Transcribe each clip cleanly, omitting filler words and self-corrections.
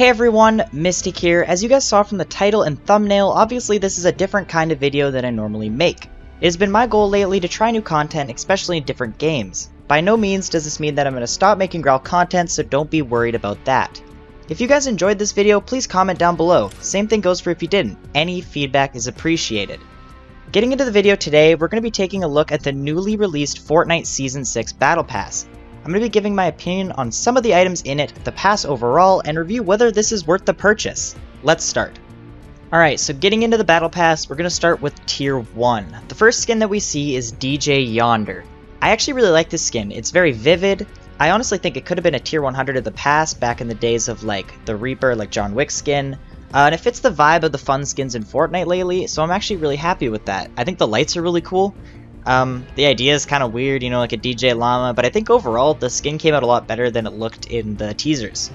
Hey everyone, Mistik here. As you guys saw from the title and thumbnail, obviously this is a different kind of video than I normally make. It has been my goal lately to try new content, especially in different games. By no means does this mean that I'm going to stop making Graal content, so don't be worried about that. If you guys enjoyed this video, please comment down below. Same thing goes for if you didn't. Any feedback is appreciated. Getting into the video today, we're going to be taking a look at the newly released Fortnite Season 6 Battle Pass. I'm going to be giving my opinion on some of the items in it, the pass overall, and review whether this is worth the purchase. Let's start. Alright, so getting into the Battle Pass, we're going to start with Tier 1. The first skin that we see is DJ Yonder. I actually really like this skin. It's very vivid. I honestly think it could have been a Tier 100 of the past back in the days of like the Reaper, like John Wick's skin. And it fits the vibe of the fun skins in Fortnite lately, so I'm actually really happy with that. I think the lights are really cool. The idea is kind of weird, you know, like a DJ llama, but I think overall the skin came out a lot better than it looked in the teasers.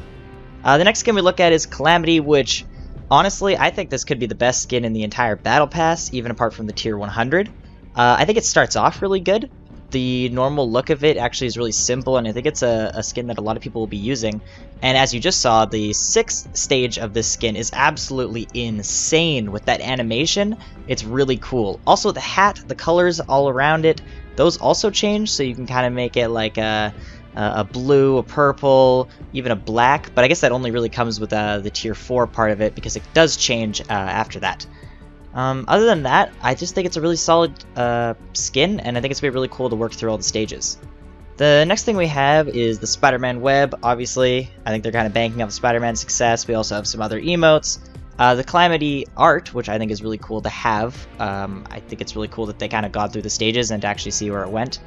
The next skin we look at is Calamity, which honestly I think this could be the best skin in the entire Battle Pass, even apart from the Tier 100. I think it starts off really good. The normal look of it actually is really simple, and I think it's a skin that a lot of people will be using. And as you just saw, the 6th stage of this skin is absolutely insane with that animation. It's really cool. Also the hat, the colors all around it, those also change, so you can kind of make it like a blue, a purple, even a black, but I guess that only really comes with the Tier 4 part of it, because it does change after that. Other than that, I just think it's a really solid skin, and I think it's going to be really cool to work through all the stages. The next thing we have is the Spider-Man web. Obviously, I think they're kind of banking off Spider-Man's success. We also have some other emotes. The Calamity art, which I think is really cool to have. I think it's really cool that they kind of got through the stages and to actually see where it went.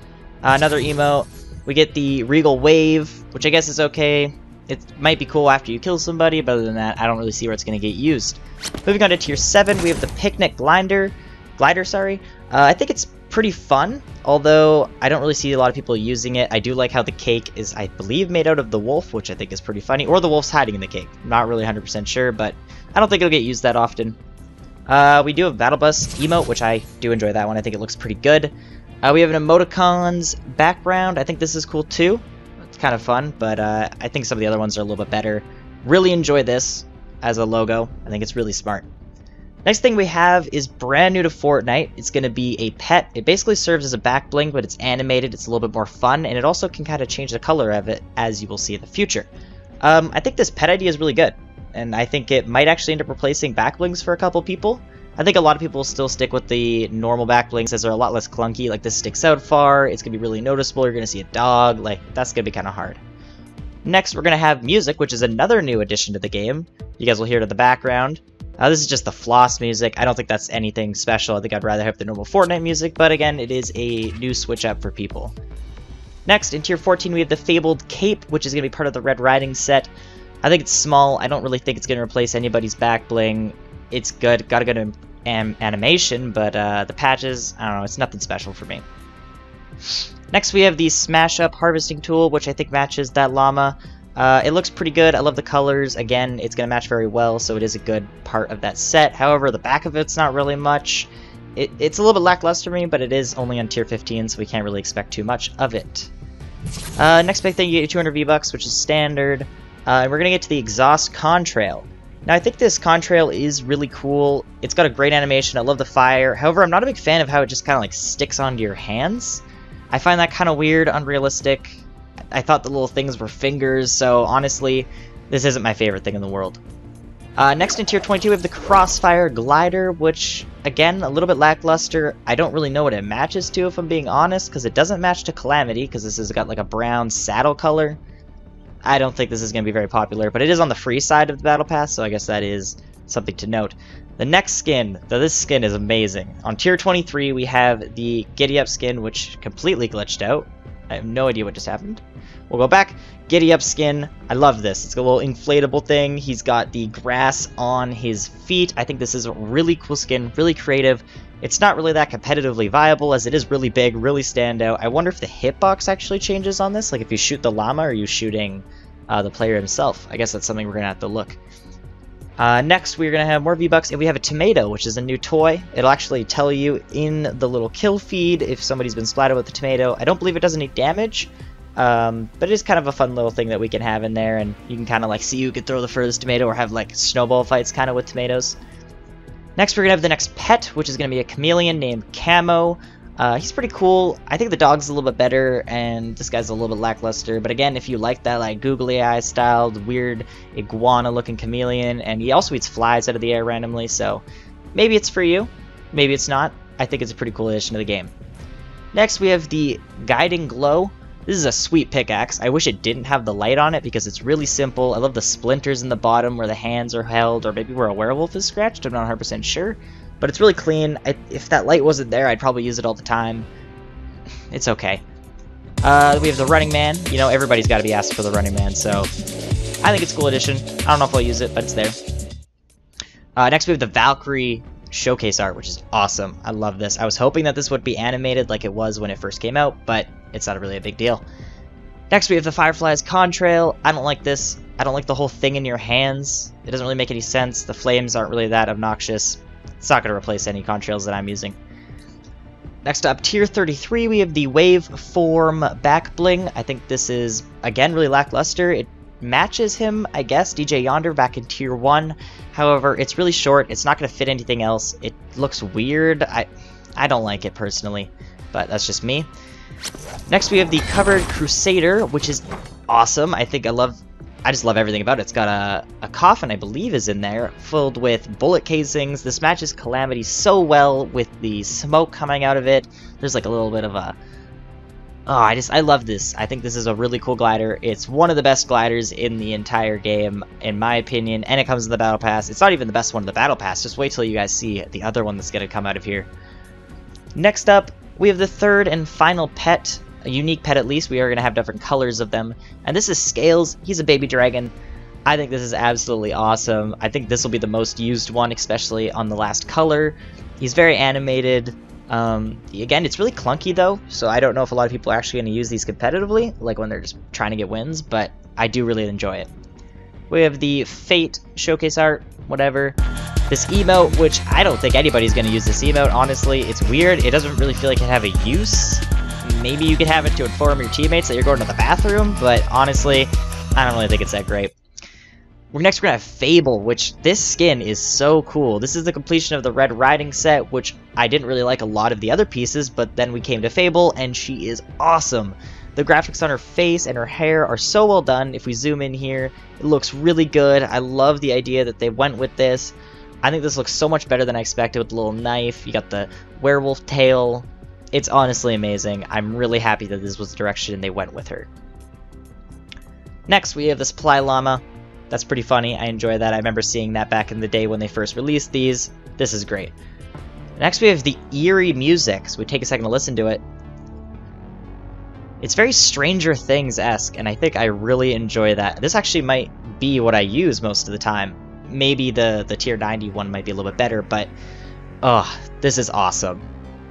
Another emote. We get the Regal wave, which I guess is okay. It might be cool after you kill somebody, but other than that, I don't really see where it's going to get used. Moving on to Tier 7, we have the Picnic Glider. I think it's pretty fun, although I don't really see a lot of people using it. I do like how the cake is, I believe, made out of the wolf, which I think is pretty funny. Or the wolf's hiding in the cake. I'm not really 100% sure, but I don't think it'll get used that often. We do have Battle Bus emote, which I do enjoy that one. I think it looks pretty good. We have an emoticons background. I think this is cool too. Kind of fun, but I think some of the other ones are a little bit better. Really enjoy this as a logo. I think it's really smart. Next thing we have is brand new to Fortnite. It's going to be a pet. It basically serves as a back bling, but it's animated. It's a little bit more fun, and it also can kind of change the color of it, as you will see in the future. I think this pet idea is really good, and I think it might actually end up replacing back blings for a couple people. I think a lot of people will still stick with the normal back blings as they're a lot less clunky. Like, this sticks out far, it's going to be really noticeable, you're going to see a dog, like, that's going to be kind of hard. Next, we're going to have music, which is another new addition to the game. You guys will hear it in the background. This is just the floss music. I don't think that's anything special. I think I'd rather have the normal Fortnite music, but again, it is a new switch up for people. Next, in Tier 14, we have the Fabled Cape, which is going to be part of the Red Riding set. I think it's small. I don't really think it's going to replace anybody's back bling. It's good. Got a good animation, but the patches, I don't know, it's nothing special for me. Next we have the Smash Up Harvesting Tool, which I think matches that llama. It looks pretty good. I love the colors. Again, it's going to match very well, so it is a good part of that set. However, the back of it's not really much. It's a little bit lackluster to me, but it is only on Tier 15, so we can't really expect too much of it. Next big thing, you get 200 V-Bucks, which is standard. And we're going to get to the Exhaust Contrail. Now, I think this contrail is really cool. It's got a great animation. I love the fire. However, I'm not a big fan of how it just kind of like sticks onto your hands. I find that kind of weird, unrealistic. I thought the little things were fingers, so honestly, this isn't my favorite thing in the world. Next in Tier 22, we have the Crossfire Glider, which, again, a little bit lackluster. I don't really know what it matches to, if I'm being honest, because it doesn't match to Calamity, because this has got like a brown saddle color. I don't think this is going to be very popular, but it is on the free side of the Battle Pass, so I guess that is something to note. The next skin, though this skin is amazing. On Tier 23, we have the Giddy Up skin, which completely glitched out. I have no idea what just happened. We'll go back. Giddy Up skin. I love this. It's a little inflatable thing. He's got the grass on his feet. I think this is a really cool skin, really creative. It's not really that competitively viable, as it is really big, really stand out. I wonder if the hitbox actually changes on this. Like, if you shoot the llama, or are you shooting the player himself? I guess that's something we're going to have to look. Next, we're going to have more V-Bucks, and we have a tomato, which is a new toy. It'll actually tell you in the little kill feed if somebody's been splattered with the tomato. I don't believe it does any damage, but it is kind of a fun little thing that we can have in there, and you can kind of like see who could throw the furthest tomato or have like snowball fights kind of with tomatoes. Next, we're going to have the next pet, which is going to be a chameleon named Camo. He's pretty cool. I think the dog's a little bit better, and this guy's a little bit lackluster. But again, if you like that like googly eye styled, weird iguana-looking chameleon, and he also eats flies out of the air randomly, so maybe it's for you, maybe it's not. I think it's a pretty cool addition to the game. Next, we have the Guiding Glow. This is a sweet pickaxe. I wish it didn't have the light on it because it's really simple. I love the splinters in the bottom where the hands are held, or maybe where a werewolf is scratched. I'm not 100% sure. But it's really clean. If that light wasn't there, I'd probably use it all the time. It's okay. We have the Running Man. You know, everybody's got to be asked for the Running Man, so I think it's a cool addition. I don't know if I'll use it, but it's there. Next, we have the Valkyrie showcase art, which is awesome. I love this. I was hoping that this would be animated like it was when it first came out, but it's not really a big deal. Next, we have the Fireflies Contrail. I don't like this. I don't like the whole thing in your hands. It doesn't really make any sense. The flames aren't really that obnoxious. It's not going to replace any contrails that I'm using. Next up, Tier 33, we have the Wave Form Back Bling. I think this is, again, really lackluster. It matches him, I guess, DJ Yonder back in Tier 1. However, it's really short. It's not going to fit anything else. It looks weird. I don't like it personally, but that's just me. Next, we have the Covered Crusader, which is awesome. I just love everything about it. It's got a coffin, I believe, is in there, filled with bullet casings. This matches Calamity so well with the smoke coming out of it. There's like a little bit of a... Oh, I love this. I think this is a really cool glider. It's one of the best gliders in the entire game, in my opinion, and it comes in the Battle Pass. It's not even the best one in the Battle Pass. Just wait till you guys see the other one that's going to come out of here. Next up, we have the third and final pet. A unique pet, at least. We are going to have different colors of them. And this is Scales. He's a baby dragon. I think this is absolutely awesome. I think this will be the most used one, especially on the last color. He's very animated. Again, it's really clunky, though, so I don't know if a lot of people are actually going to use these competitively, like when they're just trying to get wins, but I do really enjoy it. We have the Fate showcase art, whatever. This emote, which I don't think anybody's going to use this emote, honestly. It's weird. It doesn't really feel like it have a use. Maybe you could have it to inform your teammates that you're going to the bathroom, but honestly, I don't really think it's that great. Next, we're going to have Fable, which this skin is so cool. This is the completion of the Red Riding set, which I didn't really like a lot of the other pieces, but then we came to Fable, and she is awesome. The graphics on her face and her hair are so well done. If we zoom in here, it looks really good. I love the idea that they went with this. I think this looks so much better than I expected with the little knife. You got the werewolf tail. It's honestly amazing. I'm really happy that this was the direction they went with her. Next, we have the Supply Llama. That's pretty funny. I enjoy that. I remember seeing that back in the day when they first released these. This is great. Next, we have the eerie music. So we take a second to listen to it. It's very Stranger Things-esque, and I think I really enjoy that. This actually might be what I use most of the time. Maybe the Tier 90 one might be a little bit better, but oh, this is awesome.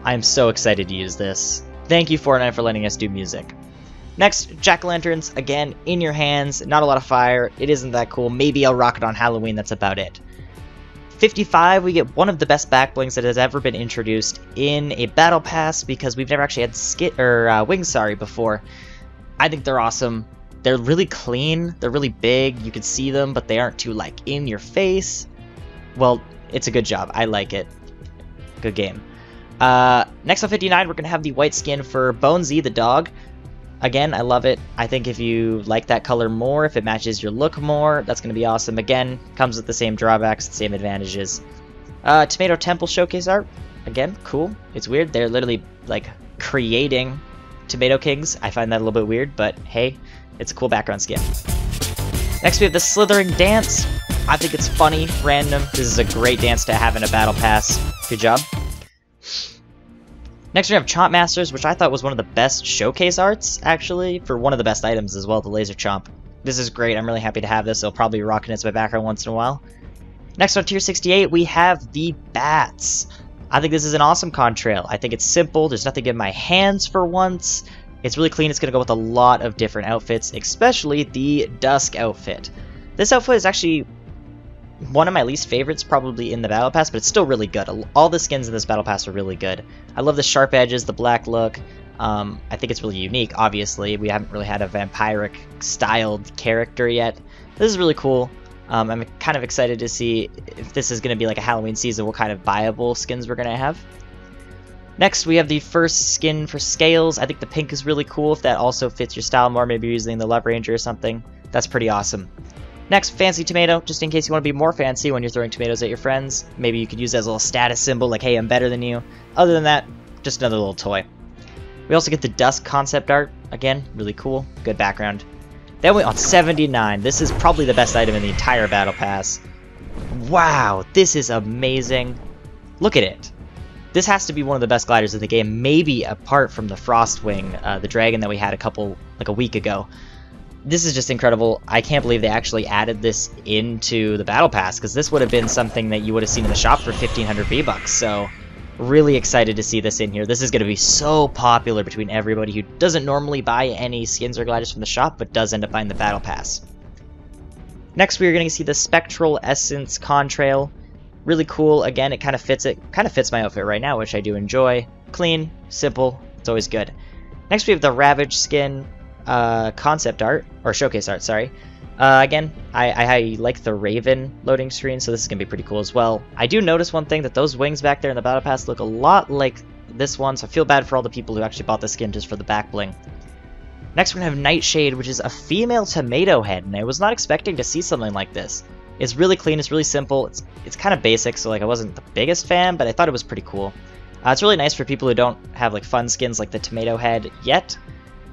I'm so excited to use this. Thank you, Fortnite, for letting us do music. Next, jack-o'-lanterns, again, in your hands, not a lot of fire, it isn't that cool. Maybe I'll rock it on Halloween, that's about it. 55, we get one of the best back blings that has ever been introduced in a battle pass, because we've never actually had wings before. I think they're awesome. They're really clean, they're really big, you can see them, but they aren't too, like, in your face. Well, it's a good job, I like it. Good game. Next on 59, we're going to have the white skin for Bonesy, the dog. Again, I love it. I think if you like that color more, if it matches your look more, that's going to be awesome. Again, comes with the same drawbacks, the same advantages. Tomato Temple showcase art. Again, cool. It's weird. They're literally, like, creating Tomato Kings. I find that a little bit weird, but hey, it's a cool background skin. Next, we have the Slithering Dance. I think it's funny, random. This is a great dance to have in a battle pass. Good job. Next we have Chomp Masters, which I thought was one of the best showcase arts, actually, for one of the best items as well, the Laser Chomp. This is great, I'm really happy to have this, I'll probably be rocking it as my background once in a while. Next on Tier 68, we have the Bats. I think this is an awesome contrail. I think it's simple, there's nothing in my hands for once. It's really clean, it's going to go with a lot of different outfits, especially the Dusk outfit. This outfit is actually one of my least favorites probably in the Battle Pass, but it's still really good. All the skins in this Battle Pass are really good. I love the sharp edges, the black look. I think it's really unique, obviously. We haven't really had a vampiric-styled character yet. This is really cool. I'm kind of excited to see if this is going to be like a Halloween season, what kind of buyable skins we're going to have. Next, we have the first skin for Scales. I think the pink is really cool if that also fits your style more. Maybe you're using the Love Ranger or something. That's pretty awesome. Next, Fancy Tomato, just in case you want to be more fancy when you're throwing tomatoes at your friends. Maybe you could use that as a little status symbol, like, hey, I'm better than you. Other than that, just another little toy. We also get the Dusk concept art. Again, really cool. Good background. Then we on 79. This is probably the best item in the entire Battle Pass. Wow, this is amazing. Look at it. This has to be one of the best gliders in the game, maybe apart from the Frostwing, the dragon that we had a week ago. This is just incredible. I can't believe they actually added this into the Battle Pass, because this would have been something that you would have seen in the shop for 1,500 V-Bucks, so really excited to see this in here. This is going to be so popular between everybody who doesn't normally buy any skins or gliders from the shop, but does end up buying the Battle Pass. Next, we are going to see the Spectral Essence Contrail. Really cool. Again, it kind of fits my outfit right now, which I do enjoy. Clean, simple, it's always good. Next, we have the Ravage skin concept art, or showcase art, sorry. Again, I like the Raven loading screen, so this is going to be pretty cool as well. I do notice one thing, that those wings back there in the Battle Pass look a lot like this one, so I feel bad for all the people who actually bought the skin just for the back bling. Next, we're going to have Nightshade, which is a female tomato head, and I was not expecting to see something like this. It's really clean, it's really simple, it's kind of basic, so like I wasn't the biggest fan, but I thought it was pretty cool. It's really nice for people who don't have like fun skins like the tomato head yet.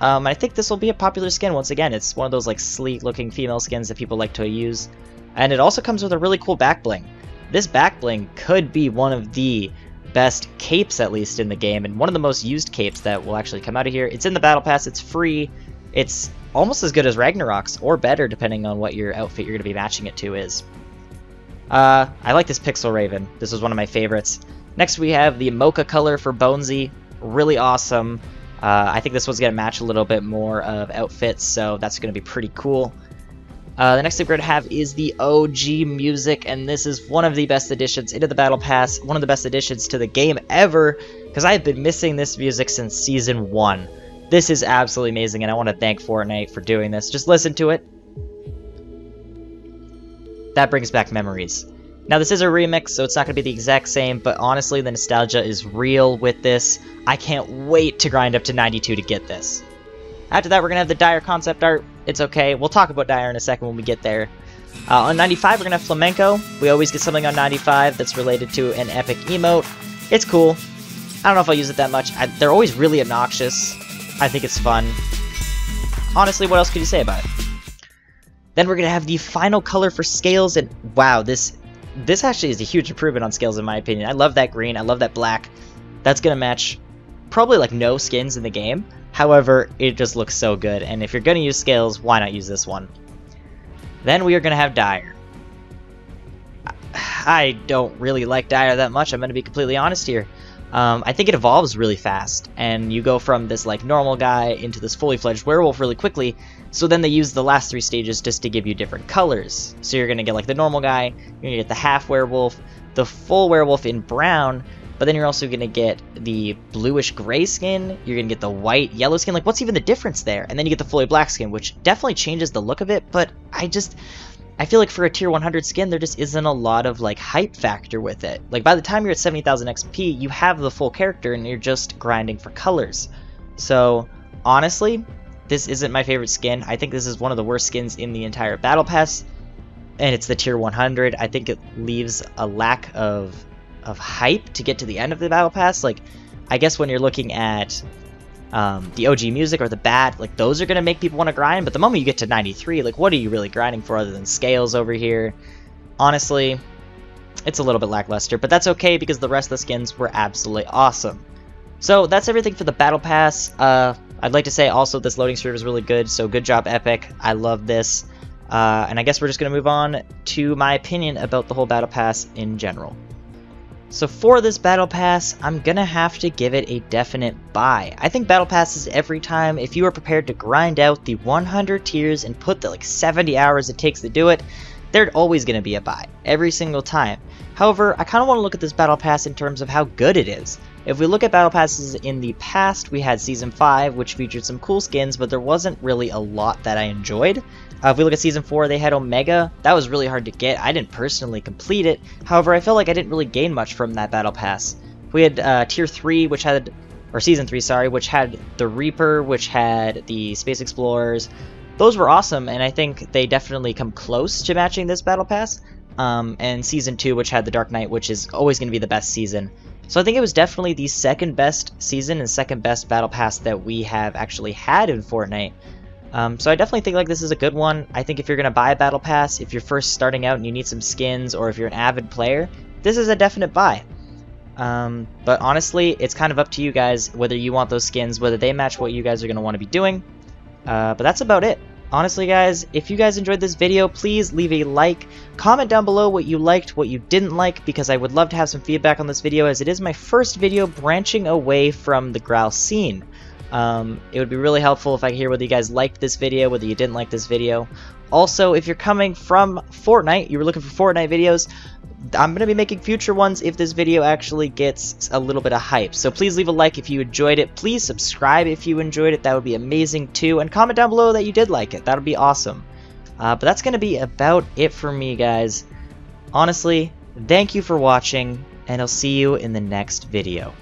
I think this will be a popular skin once again. It's one of those like sleek looking female skins that people like to use. And it also comes with a really cool back bling. This back bling could be one of the best capes, at least in the game, and one of the most used capes that will actually come out of here. It's in the Battle Pass, it's free, it's almost as good as Ragnarok's, or better depending on what your outfit you're going to be matching it to is. I like this Pixel Raven. This was one of my favorites. Next we have the Mocha color for Bonesy. Really awesome. I think this one's going to match a little bit more of outfits, so that's going to be pretty cool. The next thing we're going to have is the OG music, and this is one of the best additions into the Battle Pass, one of the best additions to the game ever, because I have been missing this music since Season 1. This is absolutely amazing, and I want to thank Fortnite for doing this. Just listen to it. That brings back memories. Now, this is a remix, so it's not going to be the exact same, but honestly, the nostalgia is real with this. I can't wait to grind up to 92 to get this. After that, we're going to have the Dire concept art. It's okay. We'll talk about Dire in a second when we get there. On 95, we're going to have Flamenco. We always get something on 95 that's related to an epic emote. It's cool. I don't know if I'll use it that much. They're always really obnoxious. I think it's fun. Honestly, what else could you say about it? Then we're going to have the final color for Scales, and wow, this actually is a huge improvement on Scales in my opinion. I love that green, I love that black. That's going to match probably like no skins in the game. However, it just looks so good, and if you're going to use Scales, why not use this one? Then we are going to have Dire. I don't really like Dire that much, I'm going to be completely honest here. I think it evolves really fast, and you go from this like normal guy into this fully fledged werewolf really quickly, so then they use the last 3 stages just to give you different colors. So you're going to get like the normal guy, you're going to get the half werewolf, the full werewolf in brown, but then you're also going to get the bluish gray skin, you're going to get the white yellow skin, like what's even the difference there? And then you get the fully black skin, which definitely changes the look of it, but I feel like for a tier 100 skin, there just isn't a lot of like hype factor with it. Like by the time you're at 70,000 XP, you have the full character and you're just grinding for colors. So honestly, this isn't my favorite skin. I think this is one of the worst skins in the entire Battle Pass, and it's the tier 100. I think it leaves a lack of hype to get to the end of the Battle Pass. Like, I guess when you're looking at the OG music or the bat, like those are going to make people want to grind, but the moment you get to 93, like what are you really grinding for other than Scales over here? Honestly, it's a little bit lackluster, but that's okay because the rest of the skins were absolutely awesome. So that's everything for the Battle Pass. I'd like to say also this loading screen was really good, so good job Epic. I love this. And I guess we're just going to move on to my opinion about the whole Battle Pass in general. So for this Battle Pass, I'm gonna have to give it a definite buy. I think Battle Passes every time, if you are prepared to grind out the 100 tiers and put the like 70 hours it takes to do it, they're always going to be a buy, every single time. However, I kind of want to look at this Battle Pass in terms of how good it is. If we look at Battle Passes in the past, we had Season 5, which featured some cool skins, but there wasn't really a lot that I enjoyed. If we look at Season 4, they had Omega. That was really hard to get. I didn't personally complete it. However, I felt like I didn't really gain much from that Battle Pass. We had Tier 3, which had, or Season 3, sorry, which had the Reaper, which had the Space Explorers. Those were awesome, and I think they definitely come close to matching this Battle Pass. And Season 2, which had the Dark Knight, which is always going to be the best season. So I think it was definitely the second best season and second best Battle Pass that we have actually had in Fortnite. So I definitely think like this is a good one. I think if you're going to buy a Battle Pass, if you're first starting out and you need some skins, or if you're an avid player, this is a definite buy. But honestly, it's kind of up to you guys whether you want those skins, whether they match what you guys are going to want to be doing. But that's about it. Honestly, guys, if you guys enjoyed this video, please leave a like. Comment down below what you liked, what you didn't like, because I would love to have some feedback on this video, as it is my first video branching away from the Graal scene. It would be really helpful if I could hear whether you guys liked this video, whether you didn't like this video. Also, if you're coming from Fortnite, you were looking for Fortnite videos, I'm going to be making future ones if this video actually gets a little bit of hype. So please leave a like if you enjoyed it. Please subscribe if you enjoyed it. That would be amazing too. And comment down below that you did like it. That would be awesome. But that's going to be about it for me, guys. Honestly, thank you for watching, and I'll see you in the next video.